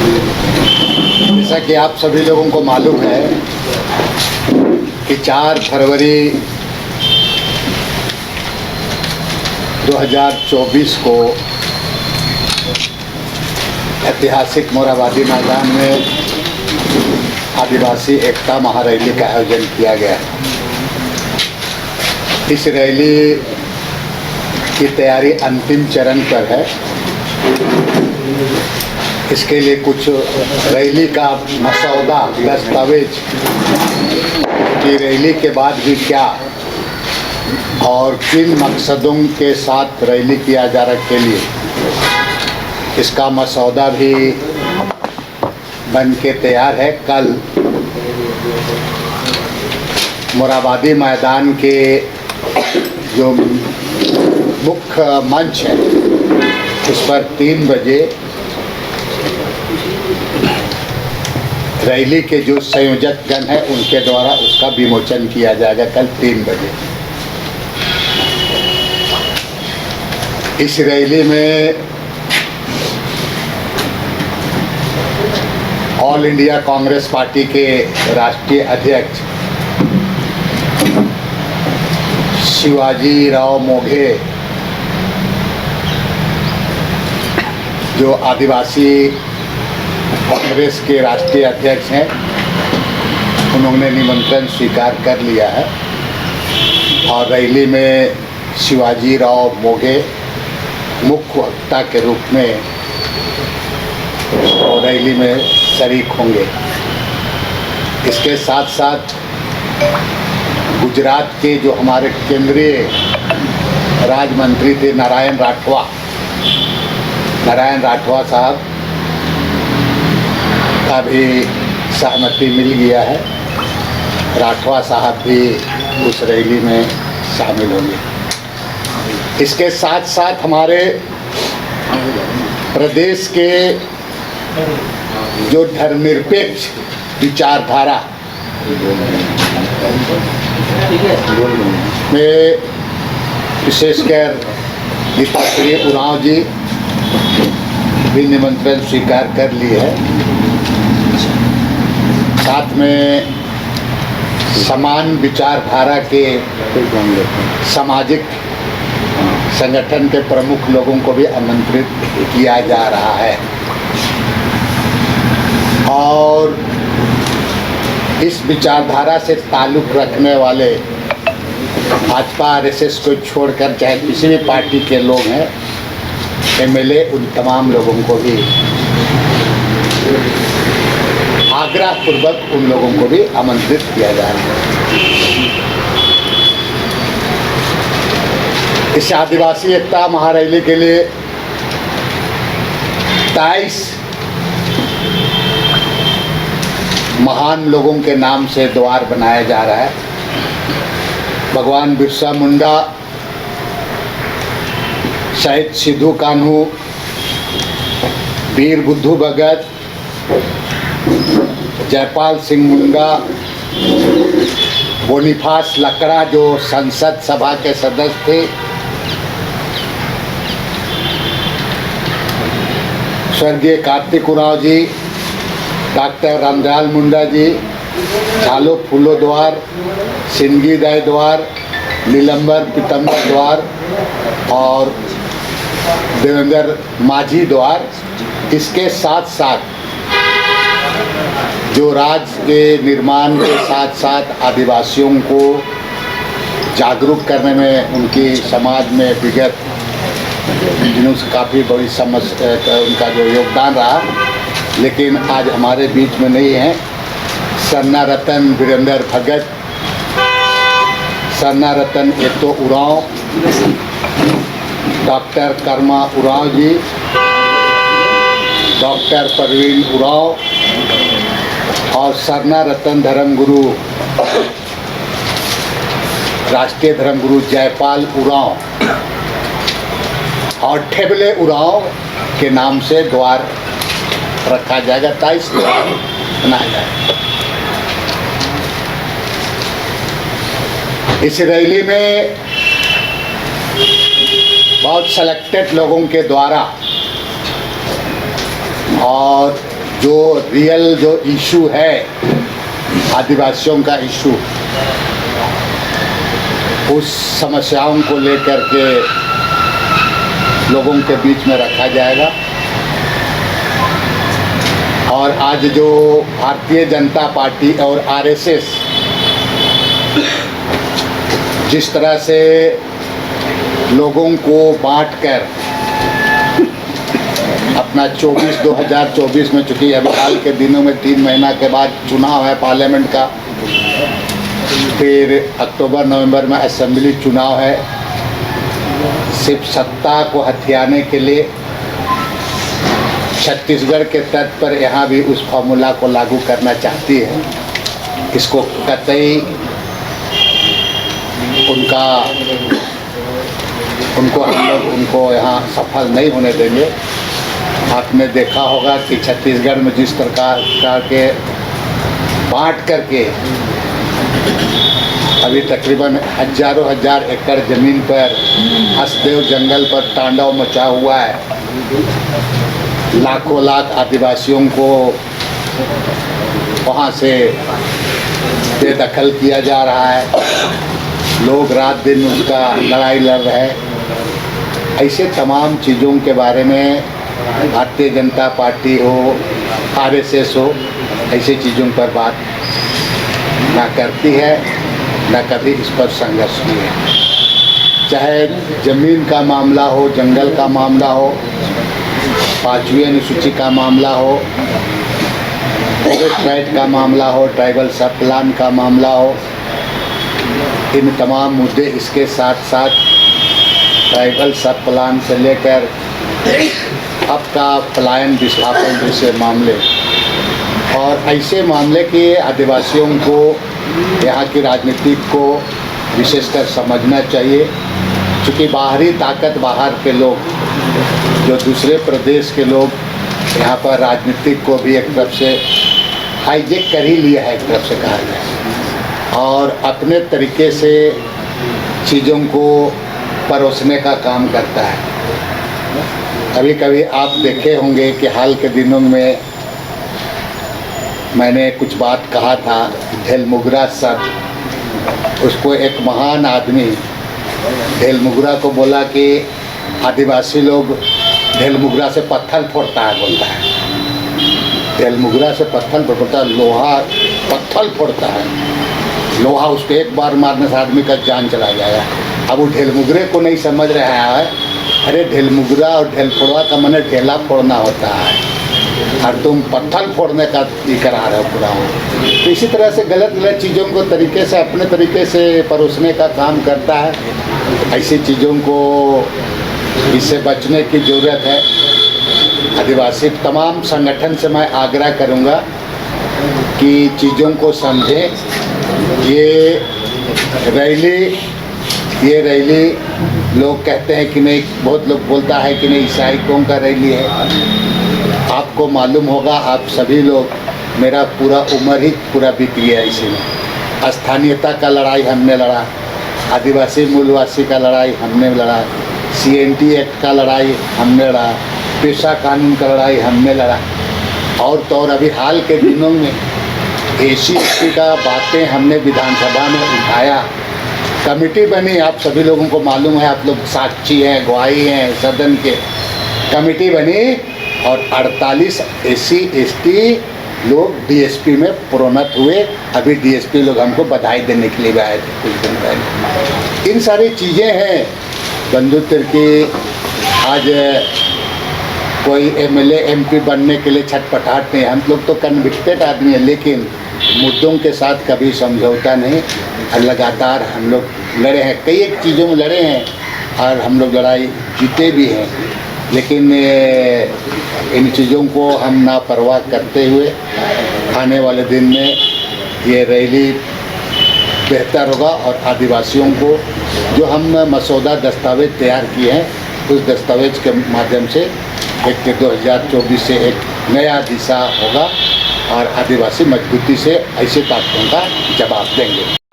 जैसा कि आप सभी लोगों को मालूम है कि 4 फरवरी 2024 को ऐतिहासिक मोरहाबादी मैदान में आदिवासी एकता महारैली का आयोजन किया गया। इस रैली की तैयारी अंतिम चरण पर है। इसके लिए कुछ रैली का मसौदा दस्तावेज कि रैली के बाद भी क्या और किन मकसदों के साथ रैली किया जा रहा के लिए इसका मसौदा भी बन के तैयार है। कल मोरहाबादी मैदान के जो मुख्य मंच है उस पर 3 बजे रैली के जो संयोजकगण हैं उनके द्वारा उसका विमोचन किया जाएगा कल 3 बजे। इस रैली में ऑल इंडिया कांग्रेस पार्टी के राष्ट्रीय अध्यक्ष शिवाजी राव मोघे, जो आदिवासी कांग्रेस के राष्ट्रीय अध्यक्ष हैं, उन्होंने निमंत्रण स्वीकार कर लिया है और रैली में शिवाजी राव मोघे मुख्य वक्ता के रूप में रैली में शरीक होंगे। इसके साथ साथ गुजरात के जो हमारे केंद्रीय राज्य मंत्री थे नारायण राठवा साहब का भी सहमति मिल गया है। राठवा साहब भी उस रैली में शामिल होंगे। इसके साथ साथ हमारे प्रदेश के जो धर्मनिरपेक्ष विचारधारा में विशेषकर गीताश्री उरांव जी भी निमंत्रण स्वीकार कर ली है। साथ में समान विचारधारा के सामाजिक संगठन के प्रमुख लोगों को भी आमंत्रित किया जा रहा है और इस विचारधारा से ताल्लुक़ रखने वाले भाजपा आरएसएस को छोड़कर चाहे किसी भी पार्टी के लोग हैं, एमएलए, उन तमाम लोगों को भी आग्रहपूर्वक उन लोगों को भी आमंत्रित किया जा रहा है। इस आदिवासी एकता महारैली के लिए 23 महान लोगों के नाम से द्वार बनाया जा रहा है। भगवान बिरसा मुंडा, शहीद सिद्धू कान्हू, वीर बुद्धू भगत, जयपाल सिंह मुंडा, बोनीफास लकड़ा जो संसद सभा के सदस्य थे, स्वर्गीय कार्तिक उरांव जी, डॉक्टर रामदयाल मुंडा जी, झालो फूलो द्वार, सिंगी दाई द्वार, नीलंबर पीतम्बर द्वार और देवेंद्र माझी द्वार। इसके साथ साथ जो राज्य के निर्माण के साथ साथ आदिवासियों को जागरूक करने में उनकी समाज में विगत दिनों से काफ़ी बड़ी समस्या उनका जो योगदान रहा, लेकिन आज हमारे बीच में नहीं है। सरना रतन वीरेंद्र भगत, सरना रतन एतो उरांव, डॉक्टर कर्मा उरांव जी, डॉक्टर परवीन उरांव और सरना रतन धर्मगुरु, राष्ट्रीय धर्मगुरु जयपाल उरांव और ठेबले उरांव के नाम से द्वार रखा जाएगा। 23 द्वार बनाया जाएगा। इस रैली में बहुत सेलेक्टेड लोगों के द्वारा और जो रियल जो इशू है आदिवासियों का इशू, उस समस्याओं को लेकर के लोगों के बीच में रखा जाएगा। और आज जो भारतीय जनता पार्टी और आरएसएस जिस तरह से लोगों को बांटकर अपना 2024 में, चूँकि अभी हाल के दिनों में 3 महीना के बाद चुनाव है पार्लियामेंट का, फिर अक्टूबर नवंबर में असेंबली चुनाव है, सिर्फ सत्ता को हथियाने के लिए छत्तीसगढ़ के तर्ज पर यहाँ भी उस फॉर्मूला को लागू करना चाहती है। इसको कतई उनको हम लोग उनको यहाँ सफल नहीं होने देंगे। आपने देखा होगा कि छत्तीसगढ़ में जिस प्रकार के बांट करके अभी तकरीबन हजारों हजार एकड़ ज़मीन पर हसदेव जंगल पर तांडव मचा हुआ है। लाखों लाख आदिवासियों को वहाँ से बेदखल किया जा रहा है। लोग रात दिन उसका लड़ाई लड़ रहे हैं। ऐसे तमाम चीज़ों के बारे में भारतीय जनता पार्टी हो, आरएसएस हो, ऐसे चीज़ों पर बात ना करती है, ना कभी इस पर संघर्ष की है। चाहे ज़मीन का मामला हो, जंगल का मामला हो, 5वीं अनुसूची का मामला हो, फॉरेस्ट राइट का मामला हो, ट्राइबल सब प्लान का मामला हो, इन तमाम मुद्दे, इसके साथ साथ ट्राइबल सब प्लान से लेकर अब का पलायन विस्थापन जैसे मामले, और ऐसे मामले के आदिवासियों को, यहाँ की राजनीति को विशेषकर समझना चाहिए। क्योंकि बाहरी ताकत, बाहर के लोग, जो दूसरे प्रदेश के लोग यहाँ पर राजनीतिक को भी एक तरफ से हाईजेक कर ही लिया है, एक तरफ से कहा जाए, और अपने तरीके से चीज़ों को परोसने का काम करता है। कभी कभी आप देखे होंगे कि हाल के दिनों में मैंने कुछ बात कहा था, ढेलमुगरा सर, उसको एक महान आदमी ढेलमुगरा को बोला कि आदिवासी लोग ढेलमुगरा से पत्थर फोड़ता है, बोलता है ढेलमुगरा से पत्थर फोड़ता है, लोहा पत्थर फोड़ता है, लोहा उसको एक बार मारने से आदमी का जान चला जाएगा। अब वो ढेलमुगरे को नहीं समझ रहा है, अरे ढेलमुगरा और ढेलफोड़वा का मैंने ढेला फोड़ना होता है, और तुम पत्थर फोड़ने का ये करा रहे हो पूरा। तो इसी तरह से गलत गलत चीज़ों को तरीके से, अपने तरीके से परोसने का काम करता है। ऐसी चीज़ों को, इससे बचने की ज़रूरत है। आदिवासी तमाम संगठन से मैं आग्रह करूंगा कि चीज़ों को समझें। ये रैली लोग कहते हैं कि नहीं, बहुत लोग बोलता है कि नहीं ईसाइयों का रैली है। आपको मालूम होगा, आप सभी लोग, मेरा पूरा उम्र ही पूरा बीत गया इसी में। स्थानीयता का लड़ाई हमने लड़ा, आदिवासी मूलवासी का लड़ाई हमने लड़ा, CNT एक्ट का लड़ाई हमने लड़ा, पेशा कानून का लड़ाई हमने लड़ा, और तो और अभी हाल के दिनों में SC ST का बातें हमने विधानसभा में उठाया। कमेटी बनी, आप सभी लोगों को मालूम है, आप लोग साक्षी हैं, गवाही हैं सदन के। कमेटी बनी और 48 SC ST लोग DSP में प्रोन्नत हुए। अभी DSP लोग हमको बधाई देने के लिए आए थे कुछ दिन पहले। इन सारी चीज़ें हैं बंधु तिर्की। आज कोई MLA MP बनने के लिए छटपटाहट नहीं, हम लोग तो कन्विक्टेड आदमी हैं, लेकिन मुद्दों के साथ कभी समझौता नहीं। और लगातार हम लोग लड़े हैं, कई एक चीज़ों में लड़े हैं, और हम लोग लड़ाई जीते भी हैं। लेकिन इन चीज़ों को हम ना परवाह करते हुए आने वाले दिन में ये रैली बेहतर होगा, और आदिवासियों को जो हम मसौदा दस्तावेज तैयार किए हैं, उस दस्तावेज के माध्यम से 2024 से एक नया दिशा होगा, और आदिवासी मजबूती से ऐसे ताकतों का जवाब देंगे।